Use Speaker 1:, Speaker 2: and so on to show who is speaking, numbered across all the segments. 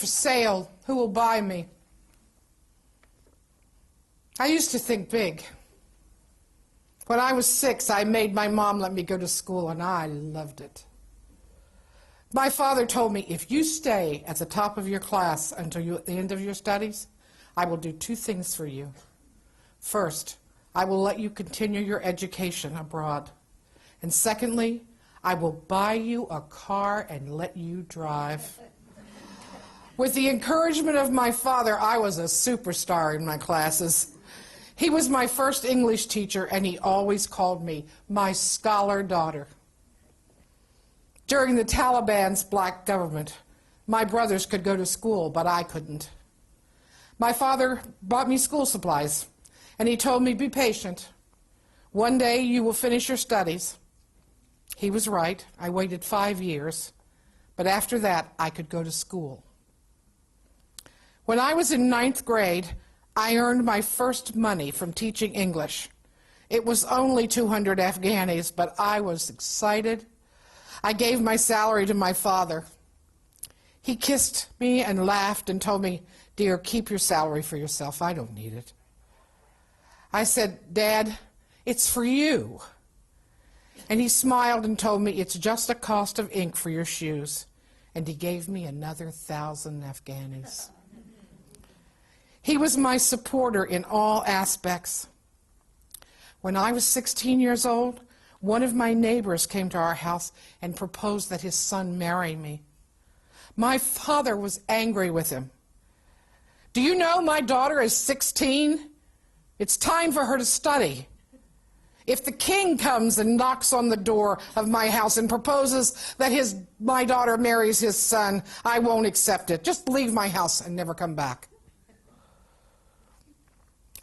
Speaker 1: for sale. Who will buy me? I used to think big. When I was 6, I made my mom let me go to school, and I loved it. My father told me, if you stay at the top of your class until the end of your studies, I will do 2 things for you. First, I will let you continue your education abroad. And secondly, I will buy you a car and let you drive. With the encouragement of my father, I was a superstar in my classes. He was my first English teacher, and he always called me my scholar daughter. During the Taliban's black government, my brothers could go to school, but I couldn't. My father bought me school supplies, and he told me, be patient. One day you will finish your studies. He was right. I waited 5 years, but after that I could go to school. When I was in 9th grade, I earned my first money from teaching English. It was only 200 Afghanis, but I was excited. I gave my salary to my father. He kissed me and laughed and told me, dear, keep your salary for yourself. I don't need it. I said, Dad, it's for you. And he smiled and told me, it's just a cost of ink for your shoes. And he gave me another 1,000 Afghanis. He was my supporter in all aspects. When I was 16 years old, one of my neighbors came to our house and proposed that his son marry me. My father was angry with him. Do you know my daughter is 16? It's time for her to study. If the king comes and knocks on the door of my house and proposes that my daughter marries his son, I won't accept it. Just leave my house and never come back.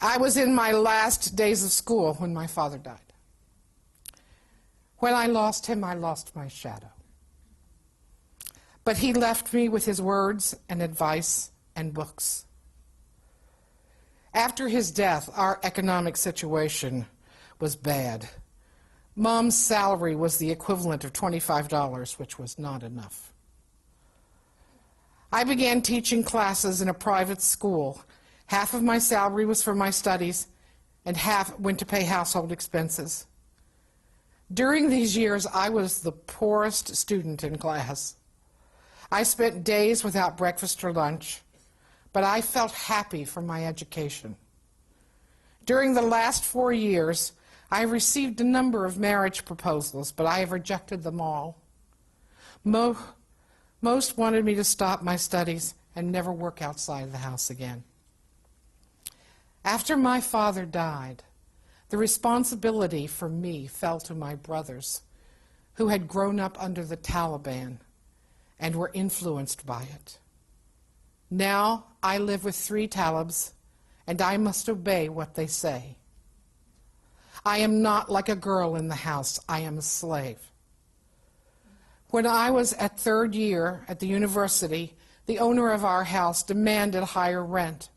Speaker 1: I was in my last days of school when my father died. When I lost him, I lost my shadow. But he left me with his words and advice and books. After his death, our economic situation was bad. Mom's salary was the equivalent of $25, which was not enough. I began teaching classes in a private school. Half of my salary was for my studies, and half went to pay household expenses. During these years, I was the poorest student in class. I spent days without breakfast or lunch, but I felt happy for my education. During the last 4 years, I received a number of marriage proposals, but I have rejected them all. Most wanted me to stop my studies and never work outside the house again. After my father died, the responsibility for me fell to my brothers, who had grown up under the Taliban and were influenced by it. Now I live with 3 Talibs, and I must obey what they say. I am not like a girl in the house. I am a slave. When I was at 3rd year at the university, the owner of our house demanded higher rent.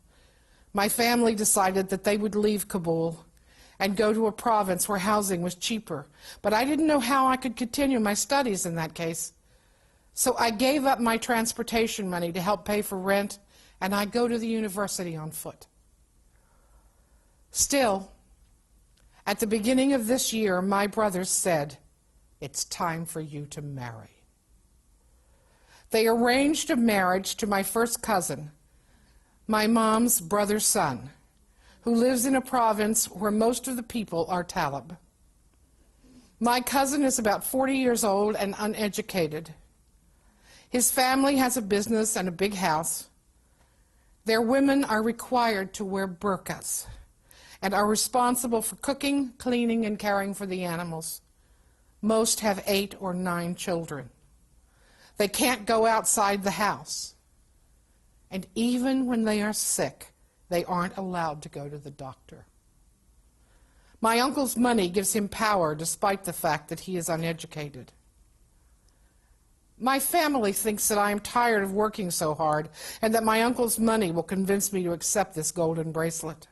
Speaker 1: My family decided that they would leave Kabul and go to a province where housing was cheaper. But I didn't know how I could continue my studies in that case. So I gave up my transportation money to help pay for rent, and I go to the university on foot. Still, at the beginning of this year, my brothers said, it's time for you to marry. They arranged a marriage to my first cousin, my mom's brother's son, who lives in a province where most of the people are Talib. My cousin is about 40 years old and uneducated. His family has a business and a big house. Their women are required to wear burqas and are responsible for cooking, cleaning, and caring for the animals. Most have 8 or 9 children. They can't go outside the house. And even when they are sick, they aren't allowed to go to the doctor. My uncle's money gives him power despite the fact that he is uneducated. My family thinks that I am tired of working so hard and that my uncle's money will convince me to accept this golden bracelet.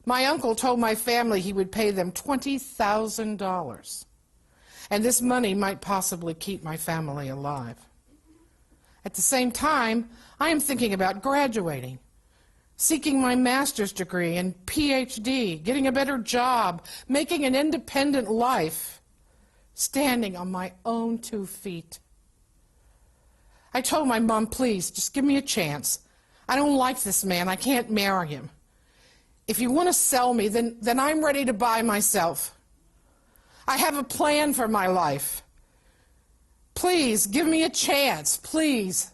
Speaker 1: My uncle told my family he would pay them $20,000, and this money might possibly keep my family alive. At the same time, I am thinking about graduating, seeking my master's degree and PhD, getting a better job, making an independent life, standing on my own 2 feet. I told my mom, please, just give me a chance. I don't like this man. I can't marry him. If you want to sell me, then I'm ready to buy myself. I have a plan for my life. Please, give me a chance. Please.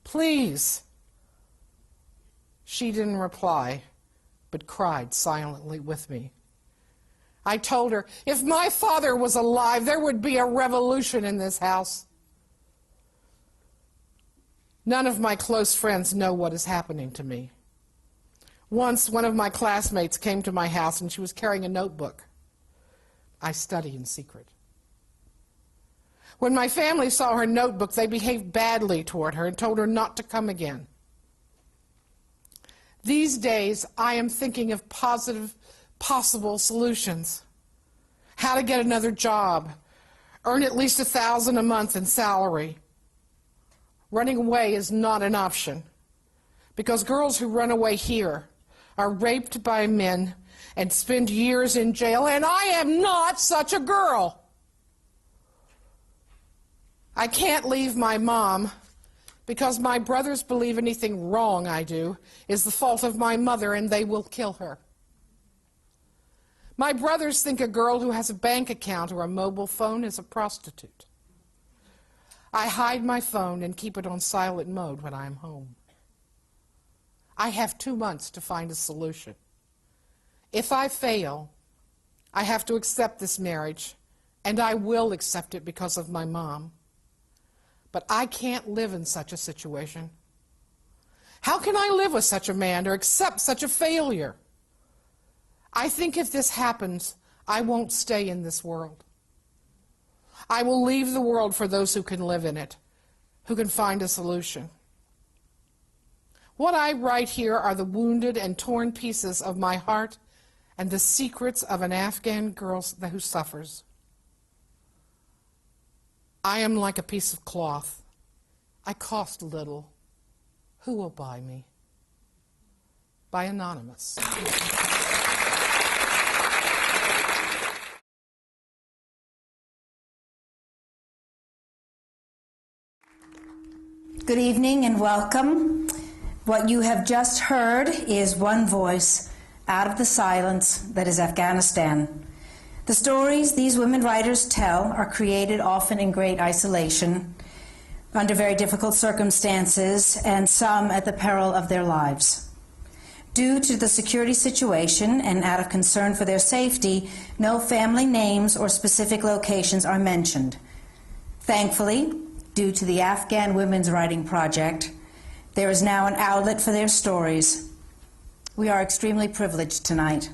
Speaker 1: Please. She didn't reply, but cried silently with me. I told her, if my father was alive, there would be a revolution in this house. None of my close friends know what is happening to me. Once, one of my classmates came to my house and she was carrying a notebook. I study in secret. When my family saw her notebook, they behaved badly toward her and told her not to come again. These days, I am thinking of possible solutions. How to get another job, earn at least $1,000 a month in salary. Running away is not an option, because girls who run away here are raped by men and spend years in jail, and I am not such a girl. I can't leave my mom because my brothers believe anything wrong I do is the fault of my mother, and they will kill her. My brothers think a girl who has a bank account or a mobile phone is a prostitute. I hide my phone and keep it on silent mode when I am home. I have 2 months to find a solution. If I fail, I have to accept this marriage, and I will accept it because of my mom. But I can't live in such a situation. How can I live with such a man or accept such a failure? I think if this happens, I won't stay in this world. I will leave the world for those who can live in it, who can find a solution. What I write here are the wounded and torn pieces of my heart and the secrets of an Afghan girl who suffers. I am like a piece of cloth. I cost little. Who will buy me? By Anonymous.
Speaker 2: Good evening and welcome. What you have just heard is one voice out of the silence that is Afghanistan. The stories these women writers tell are created often in great isolation, under very difficult circumstances, and some at the peril of their lives. Due to the security situation and out of concern for their safety, no family names or specific locations are mentioned. Thankfully, due to the Afghan Women's Writing Project, there is now an outlet for their stories. We are extremely privileged tonight,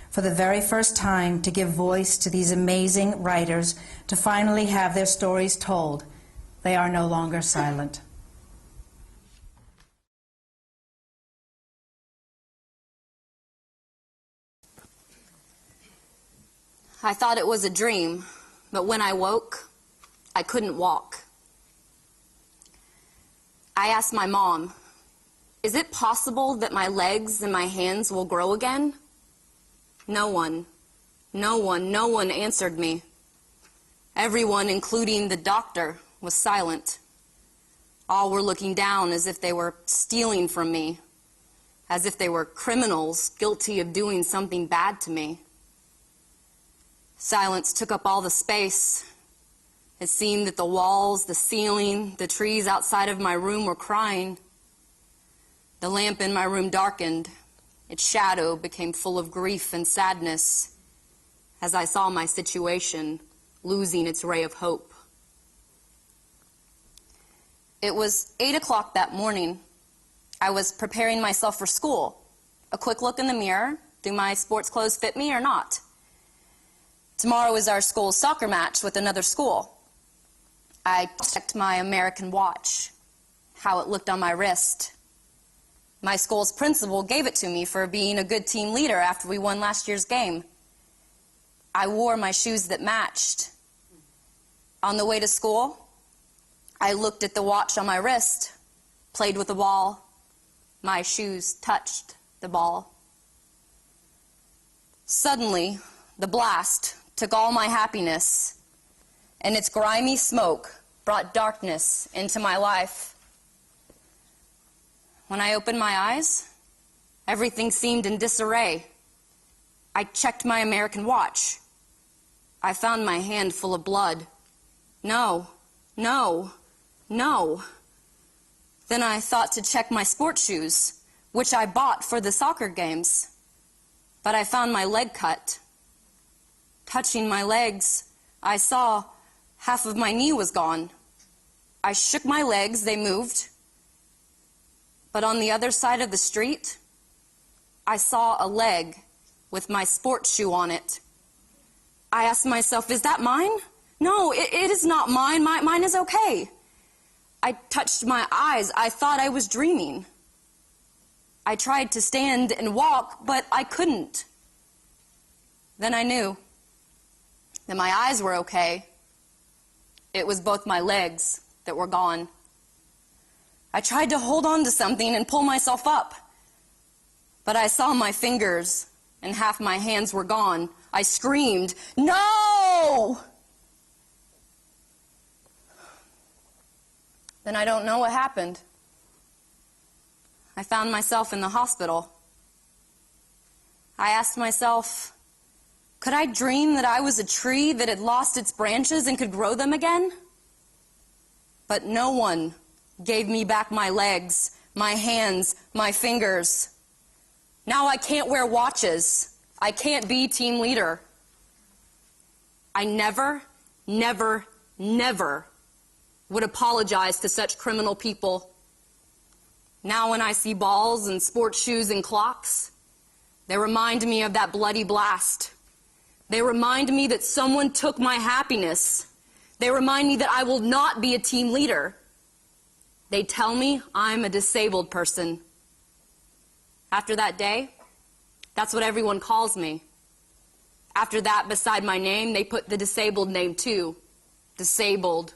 Speaker 2: for the very first time, to give voice to these amazing writers, to finally have their stories told. They are no longer silent.
Speaker 3: I thought it was a dream, but when I woke, I couldn't walk. I asked my mom, is it possible that my legs and my hands will grow again? No one answered me. Everyone, including the doctor, was silent. All were looking down as if they were stealing from me, as if they were criminals guilty of doing something bad to me. Silence took up all the space. It seemed that the walls, the ceiling, the trees outside of my room were crying. The lamp in my room darkened. Its shadow became full of grief and sadness as I saw my situation losing its ray of hope. It was 8 o'clock that morning. I was preparing myself for school. A quick look in the mirror. Do my sports clothes fit me or not? Tomorrow is our school's soccer match with another school. I checked my American watch, how it looked on my wrist. My school's principal gave it to me for being a good team leader after we won last year's game. I wore my shoes that matched. On the way to school, I looked at the watch on my wrist, played with the ball. My shoes touched the ball. Suddenly, the blast took all my happiness, and its grimy smoke brought darkness into my life. When I opened my eyes, everything seemed in disarray. I checked my American watch. I found my hand full of blood. No, no, no. Then I thought to check my sports shoes, which I bought for the soccer games. But I found my leg cut. Touching my legs, I saw half of my knee was gone. I shook my legs, they moved. But on the other side of the street, I saw a leg with my sports shoe on it. I asked myself, is that mine? No, it is not mine. Mine is okay. I touched my eyes. I thought I was dreaming. I tried to stand and walk, but I couldn't. Then I knew that my eyes were okay. It was both my legs that were gone. I tried to hold on to something and pull myself up, but I saw my fingers and half my hands were gone. I screamed, "No!" Then I don't know what happened. I found myself in the hospital. I asked myself, could I dream that I was a tree that had lost its branches and could grow them again? But no one gave me back my legs, my hands, my fingers. Now I can't wear watches. I can't be team leader. I never, never, never would apologize to such criminal people. Now when I see balls and sports shoes and clocks, they remind me of that bloody blast. They remind me that someone took my happiness. They remind me that I will not be a team leader. They tell me I'm a disabled person. After that day, that's what everyone calls me. After that, beside my name, they put the disabled name too. Disabled,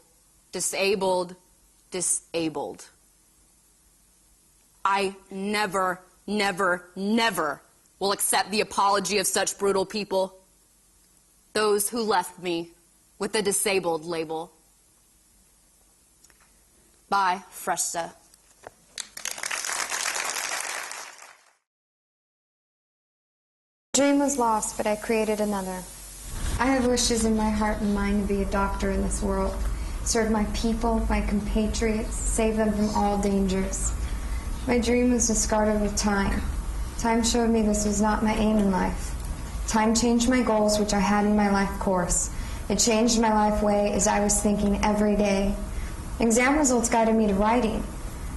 Speaker 3: disabled, disabled. I never, never, never will accept the apology of such brutal people. Those who left me with the disabled label. Bye, Freshta.
Speaker 4: Dream was lost, but I created another. I have wishes in my heart and mind to be a doctor in this world, serve my people, my compatriots, save them from all dangers. My dream was discarded with time. Time showed me this was not my aim in life. Time changed my goals, which I had in my life course. It changed my life way as I was thinking every day. Exam results guided me to writing.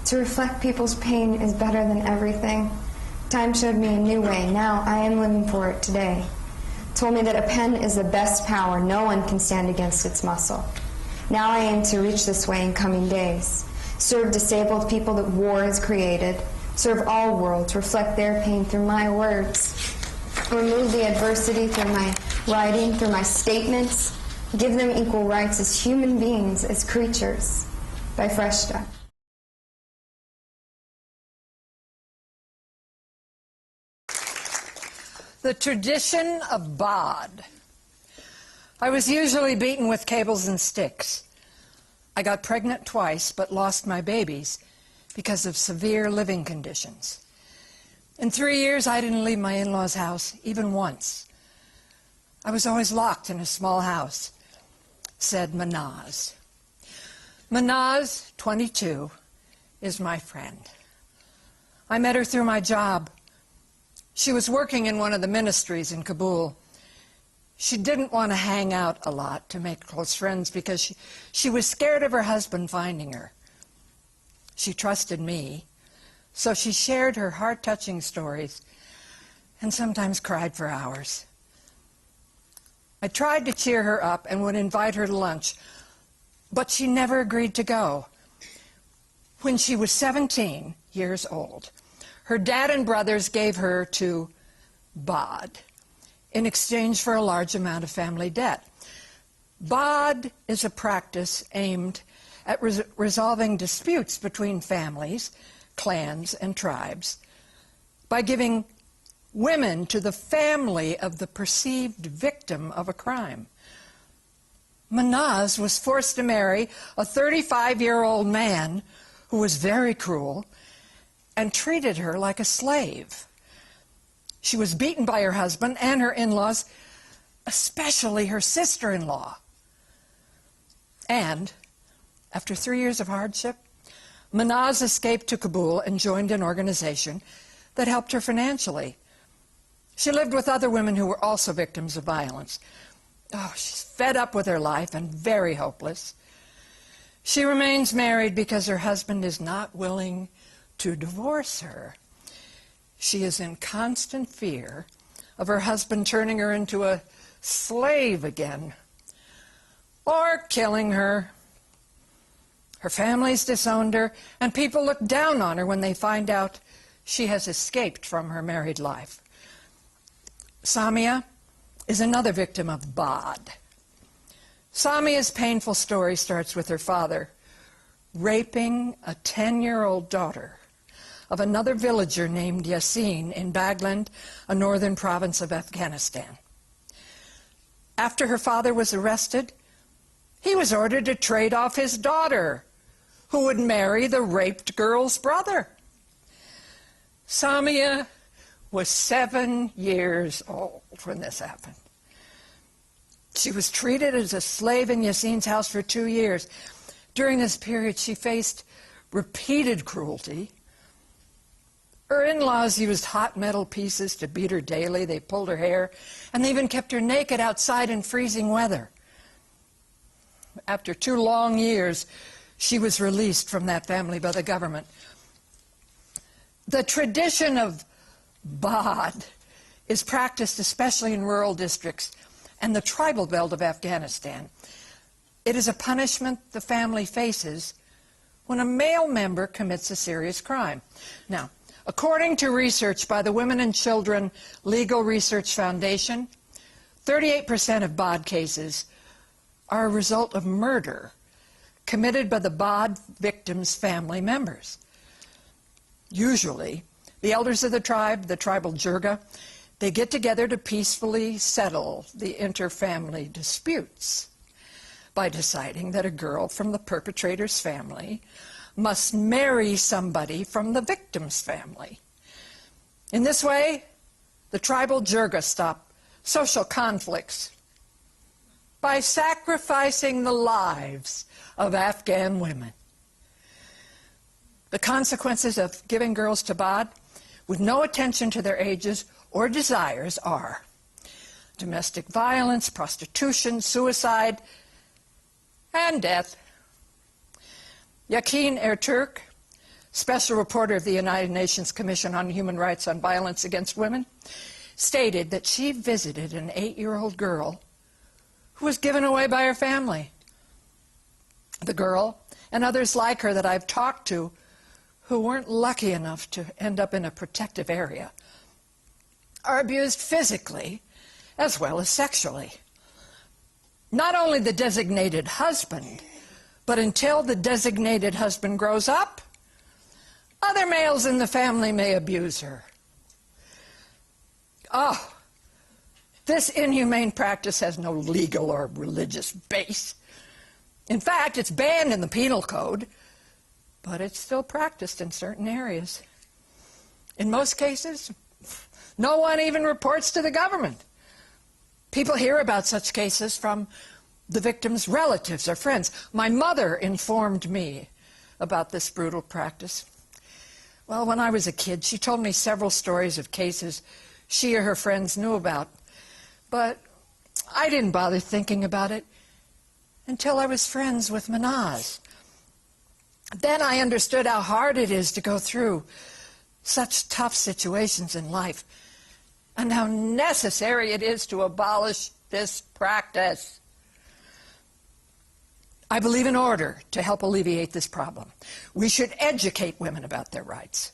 Speaker 4: To reflect people's pain is better than everything. Time showed me a new way. Now I am living for it today. Told me that a pen is the best power. No one can stand against its muscle. Now I aim to reach this way in coming days. Serve disabled people that war has created. Serve all worlds. Reflect their pain through my words. Remove the adversity through my writing, through my statements. Give them equal rights as human beings, as creatures. By Freshta.
Speaker 5: The tradition of bod. I was usually beaten with cables and sticks. I got pregnant twice, but lost my babies because of severe living conditions. In 3 years, I didn't leave my in-laws' house even once. I was always locked in a small house, said Manaz. Manaz, 22, is my friend. I met her through my job. She was working in one of the ministries in Kabul. She didn't want to hang out a lot to make close friends because she was scared of her husband finding her. She trusted me, so she shared her heart-touching stories and sometimes cried for hours. I tried to cheer her up and would invite her to lunch, but she never agreed to go. When she was 17 years old, her dad and brothers gave her to bod in exchange for a large amount of family debt. Bod is a practice aimed at resolving disputes between families, clans, and tribes by giving women to the family of the perceived victim of a crime. Manaz was forced to marry a 35-year-old man who was very cruel and treated her like a slave. She was beaten by her husband and her in-laws, especially her sister-in-law. And after 3 years of hardship, Manaz escaped to Kabul and joined an organization that helped her financially. She lived with other women who were also victims of violence. Oh, she's fed up with her life and very hopeless. She remains married because her husband is not willing to divorce her. She is in constant fear of her husband turning her into a slave again or killing her. Her family's disowned her, and people look down on her when they find out she has escaped from her married life. Samia is another victim of Bad. Samia's painful story starts with her father raping a 10-year-old daughter of another villager named Yassin in Bagland, a northern province of Afghanistan. After her father was arrested, he was ordered to trade off his daughter, who would marry the raped girl's brother. Samia was 7 years old when this happened. She was treated as a slave in Yassin's house for 2 years. During this period, she faced repeated cruelty. Her in-laws used hot metal pieces to beat her daily. They pulled her hair, and they even kept her naked outside in freezing weather. After 2 long years, she was released from that family by the government. The tradition of Bad is practiced especially in rural districts and the tribal belt of Afghanistan. It is a punishment the family faces when a male member commits a serious crime. Now, according to research by the Women and Children Legal Research Foundation, 38% of Bad cases are a result of murder committed by the Bad victims' family members. Usually, the elders of the tribe, the tribal jirga, they get together to peacefully settle the inter-family disputes by deciding that a girl from the perpetrator's family must marry somebody from the victim's family. In this way, the tribal jirga stop social conflicts by sacrificing the lives of Afghan women. The consequences of giving girls to Bad with no attention to their ages or desires are domestic violence, prostitution, suicide, and death. Yakin Erturk, special reporter of the United Nations Commission on Human Rights on Violence Against Women, stated that she visited an 8-year-old girl who was given away by her family. The girl, and others like her that I've talked to, who weren't lucky enough to end up in a protective area, are abused physically as well as sexually. Not only the designated husband, but until the designated husband grows up, other males in the family may abuse her. Oh, this inhumane practice has no legal or religious base. In fact, it's banned in the penal code, but it's still practiced in certain areas. In most cases, no one even reports to the government. People hear about such cases from the victim's relatives or friends. My mother informed me about this brutal practice. Well, when I was a kid, she told me several stories of cases she or her friends knew about, but I didn't bother thinking about it until I was friends with Manaz. Then I understood how hard it is to go through such tough situations in life and how necessary it is to abolish this practice. I believe in order to help alleviate this problem, we should educate women about their rights,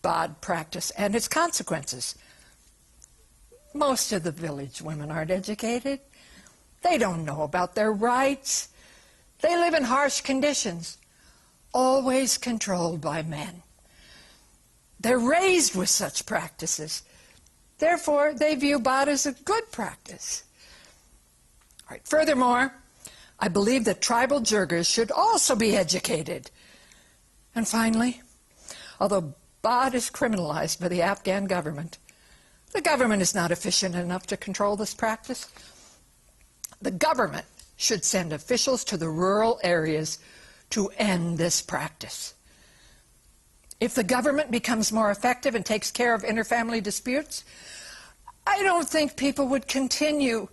Speaker 5: Bad practice, and its consequences. Most of the village women aren't educated. They don't know about their rights. They live in harsh conditions, always controlled by men. They're raised with such practices. Therefore, they view Bad as a good practice. All right. Furthermore, I believe that tribal Jurgis should also be educated. And finally, although Bad is criminalized by the Afghan government, the government is not efficient enough to control this practice. The government should send officials to the rural areas to end this practice. If the government becomes more effective and takes care of interfamily disputes, I don't think people would continue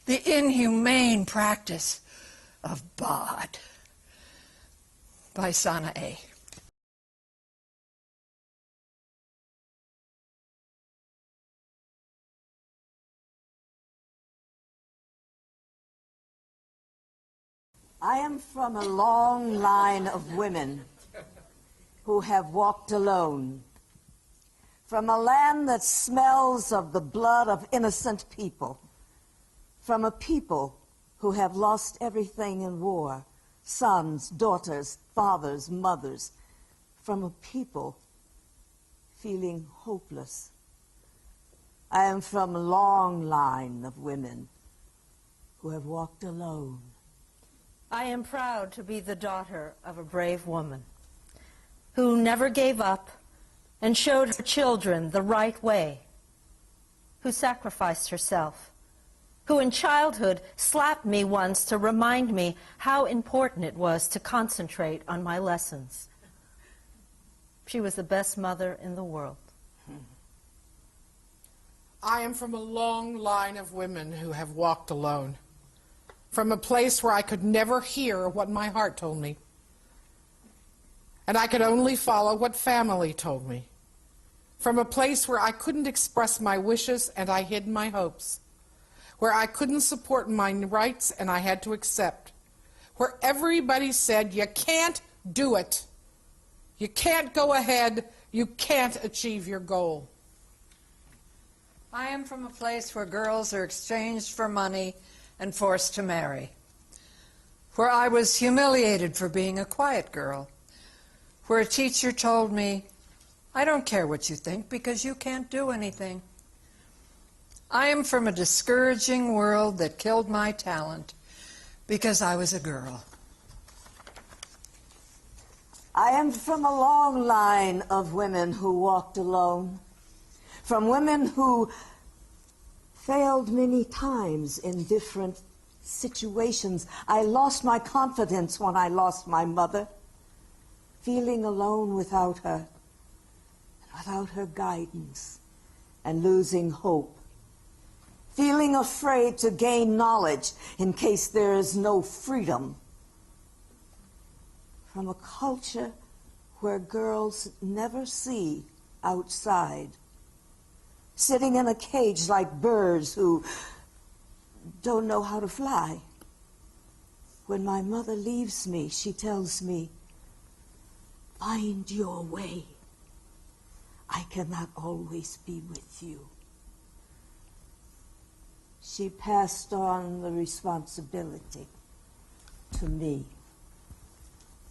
Speaker 5: the inhumane practice of Bad. By Sana A.
Speaker 6: I am from a long line of women who have walked alone, from a land that smells of the blood of innocent people, from a people who have lost everything in war, sons, daughters, fathers, mothers, from a people feeling hopeless. I am from a long line of women who have walked alone.
Speaker 7: I am proud to be the daughter of a brave woman who never gave up and showed her children the right way, who sacrificed herself, who in childhood slapped me once to remind me how important it was to concentrate on my lessons. She was the best mother in the world.
Speaker 1: I am from a long line of women who have walked alone, from a place where I could never hear what my heart told me, and I could only follow what family told me, from a place where I couldn't express my wishes and I hid my hopes, where I couldn't support my rights and I had to accept, where everybody said, you can't do it, you can't go ahead, you can't achieve your goal.
Speaker 5: I am from a place where girls are exchanged for money and forced to marry, where I was humiliated for being a quiet girl, where a teacher told me, I don't care what you think because you can't do anything. I am from a discouraging world that killed my talent because I was a girl.
Speaker 6: I am from a long line of women who walked alone, from women who failed many times in different situations. I lost my confidence when I lost my mother, feeling alone without her guidance, and losing hope, feeling afraid to gain knowledge in case there is no freedom, from a culture where girls never see outside, sitting in a cage like birds who don't know how to fly. When my mother leaves me, she tells me, find your way. I cannot always be with you. She passed on the responsibility to me.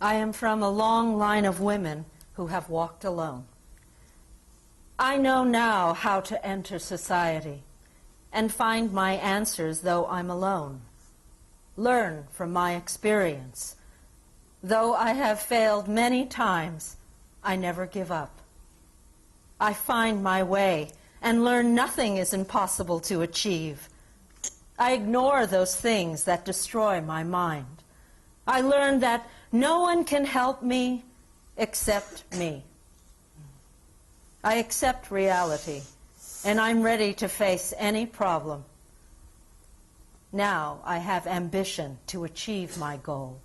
Speaker 7: I am from a long line of women who have walked alone. I know now how to enter society and find my answers though I'm alone. Learn from my experience. Though I have failed many times, I never give up. I find my way and learn nothing is impossible to achieve. I ignore those things that destroy my mind. I learn that no one can help me except me. I accept reality, and I'm ready to face any problem. Now I have ambition to achieve my goal,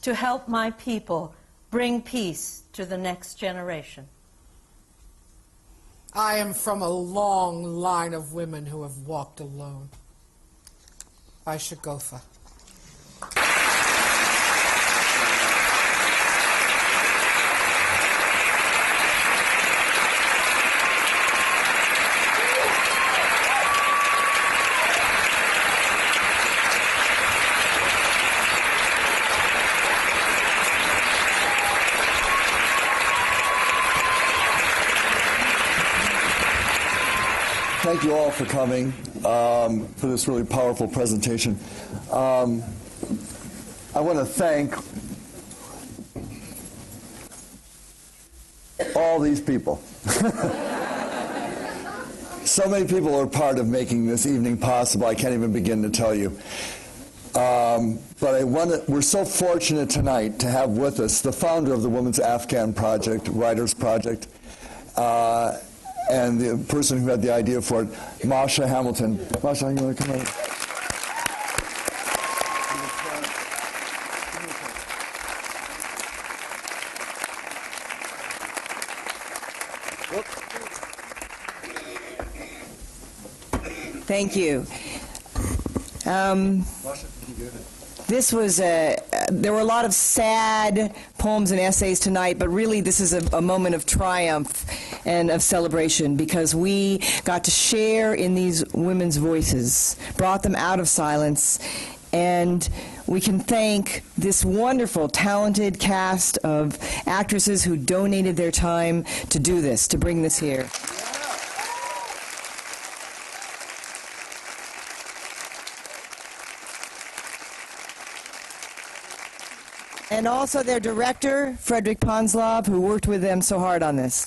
Speaker 7: to help my people bring peace to the next generation.
Speaker 1: I am from a long line of women who have walked alone. By Shagofa.
Speaker 8: Thank you all for coming for this really powerful presentation. I want to thank all these people. So many people are part of making this evening possible. I can't even begin to tell you. But we're so fortunate tonight to have with us the founder of the Women's Afghan Project, Writers Project, and the person who had the idea for it, Masha Hamilton. Masha, you want to come out?
Speaker 9: Thank you. This was there were a lot of sad poems and essays tonight, but really this is a moment of triumph and of celebration because we got to share in these women's voices, brought them out of silence, and we can thank this wonderful, talented cast of actresses who donated their time to do this, to bring this here. And also their director, Frederick Ponslov, who worked with them so hard on this.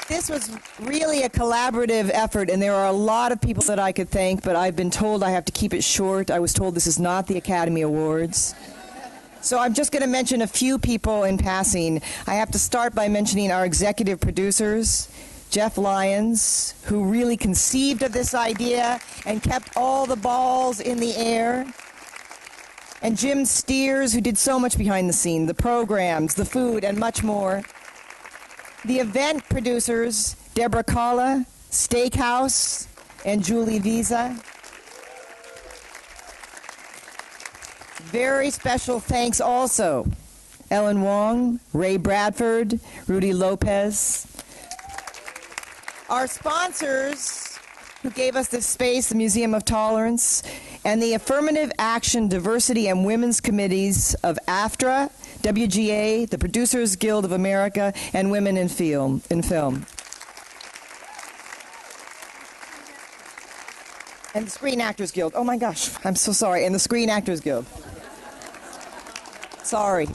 Speaker 9: This was really a collaborative effort, and there are a lot of people that I could thank, but I've been told I have to keep it short. I was told this is not the Academy Awards. So I'm just going to mention a few people in passing. I have to start by mentioning our executive producers, Jeff Lyons, who really conceived of this idea and kept all the balls in the air, and Jim Steers, who did so much behind the scene, the programs, the food, and much more. The event producers, Deborah Kalla, Steakhouse, and Julie Visa. Very special thanks also, Ellen Wong, Ray Bradford, Rudy Lopez. Our sponsors who gave us this space, the Museum of Tolerance, and the Affirmative Action, Diversity, and Women's Committees of AFTRA, WGA, the Producers Guild of America, and Women in Film. And the Screen Actors Guild. Oh my gosh, I'm so sorry. And the Screen Actors Guild. Sorry.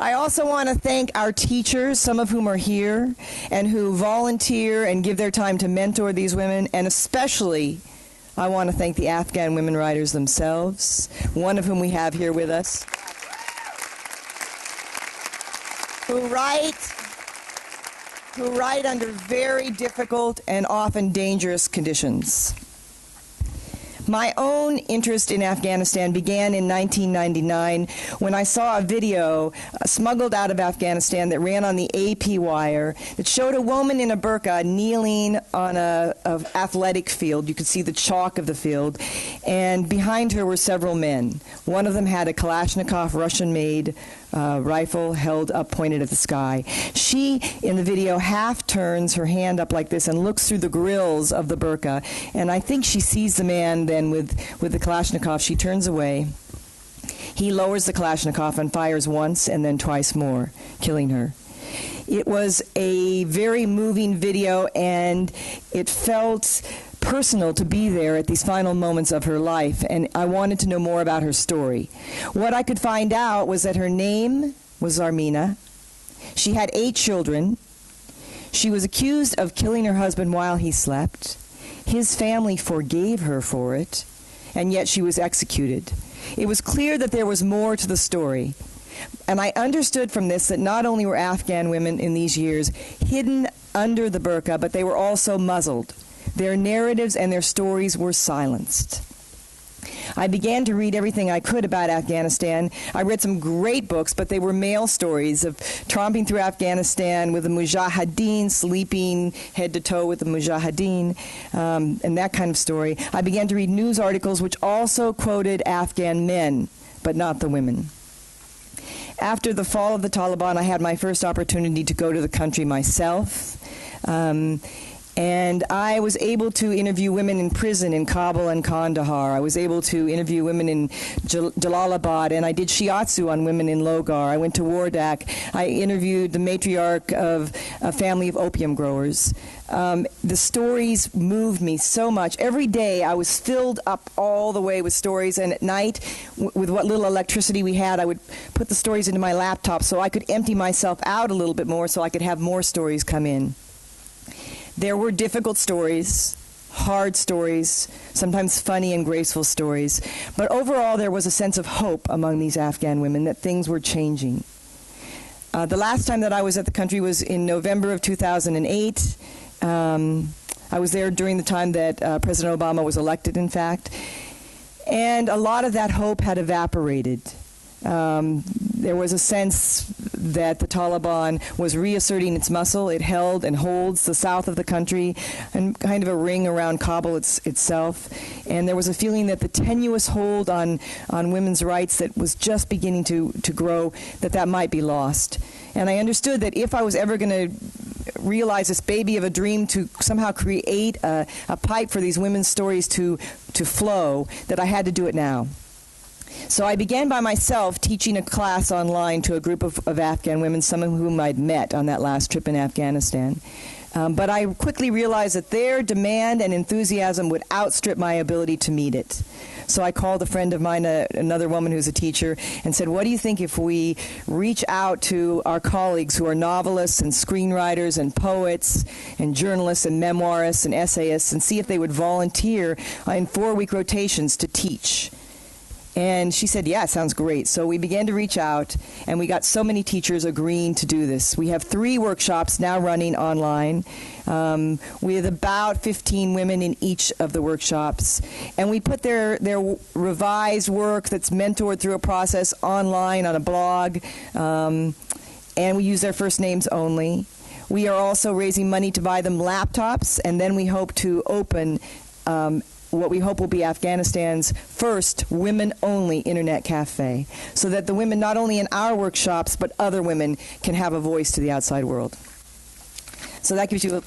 Speaker 9: I also want to thank our teachers, some of whom are here, and who volunteer and give their time to mentor these women, and especially I want to thank the Afghan women writers themselves, one of whom we have here with us, who write under very difficult and often dangerous conditions. My own interest in Afghanistan began in 1999 when I saw a video smuggled out of Afghanistan that ran on the AP wire that showed a woman in a burqa kneeling on an athletic field. You could see the chalk of the field, and behind her were several men. One of them had a Kalashnikov Russian-made rifle held up, pointed at the sky. She, in the video, half turns her hand up like this and looks through the grills of the burqa, and I think she sees the man then with the Kalashnikov. She turns away. He lowers the Kalashnikov and fires once and then twice more, killing her. It was a very moving video, and it felt personal to be there at these final moments of her life, and I wanted to know more about her story. What I could find out was that her name was Zarmina. She had 8 children. She was accused of killing her husband while he slept. His family forgave her for it, and yet she was executed. It was clear that there was more to the story, and I understood from this that not only were Afghan women in these years hidden under the burqa, but they were also muzzled. Their narratives and their stories were silenced. I began to read everything I could about Afghanistan. I read some great books, but they were male stories of tromping through Afghanistan with the mujahideen, sleeping head to toe with the mujahideen, and that kind of story. I began to read news articles which also quoted Afghan men, but not the women. After the fall of the Taliban, I had my first opportunity to go to the country myself. And I was able to interview women in prison in Kabul and Kandahar. I was able to interview women in Jalalabad, and I did shiatsu on women in Logar. I went to Wardak. I interviewed the matriarch of a family of opium growers. The stories moved me so much. Every day I was filled up all the way with stories, and at night, with what little electricity we had, I would put the stories into my laptop so I could empty myself out a little bit more so I could have more stories come in. There were difficult stories, hard stories, sometimes funny and graceful stories, but overall there was a sense of hope among these Afghan women that things were changing. The last time that I was at the country was in November of 2008. I was there during the time that President Obama was elected, in fact, and a lot of that hope had evaporated. There was a sense that the Taliban was reasserting its muscle. It held and holds the south of the country and kind of a ring around Kabul itself. And there was a feeling that the tenuous hold on women's rights that was just beginning to grow, that might be lost. And I understood that if I was ever going to realize this baby of a dream to somehow create a pipe for these women's stories to flow, that I had to do it now. So I began by myself teaching a class online to a group of Afghan women, some of whom I'd met on that last trip in Afghanistan. But I quickly realized that their demand and enthusiasm would outstrip my ability to meet it. So I called a friend of mine, another woman who's a teacher, and said, what do you think if we reach out to our colleagues who are novelists and screenwriters and poets and journalists and memoirists and essayists and see if they would volunteer in 4-week rotations to teach? And she said, yeah, sounds great. So we began to reach out, and we got so many teachers agreeing to do this. We have 3 workshops now running online with about 15 women in each of the workshops. And we put their revised work that's mentored through a process online on a blog, and we use their first names only. We are also raising money to buy them laptops, and then we hope to open what we hope will be Afghanistan's first women-only internet cafe, so that the women, not only in our workshops, but other women, can have a voice to the outside world. So that gives you a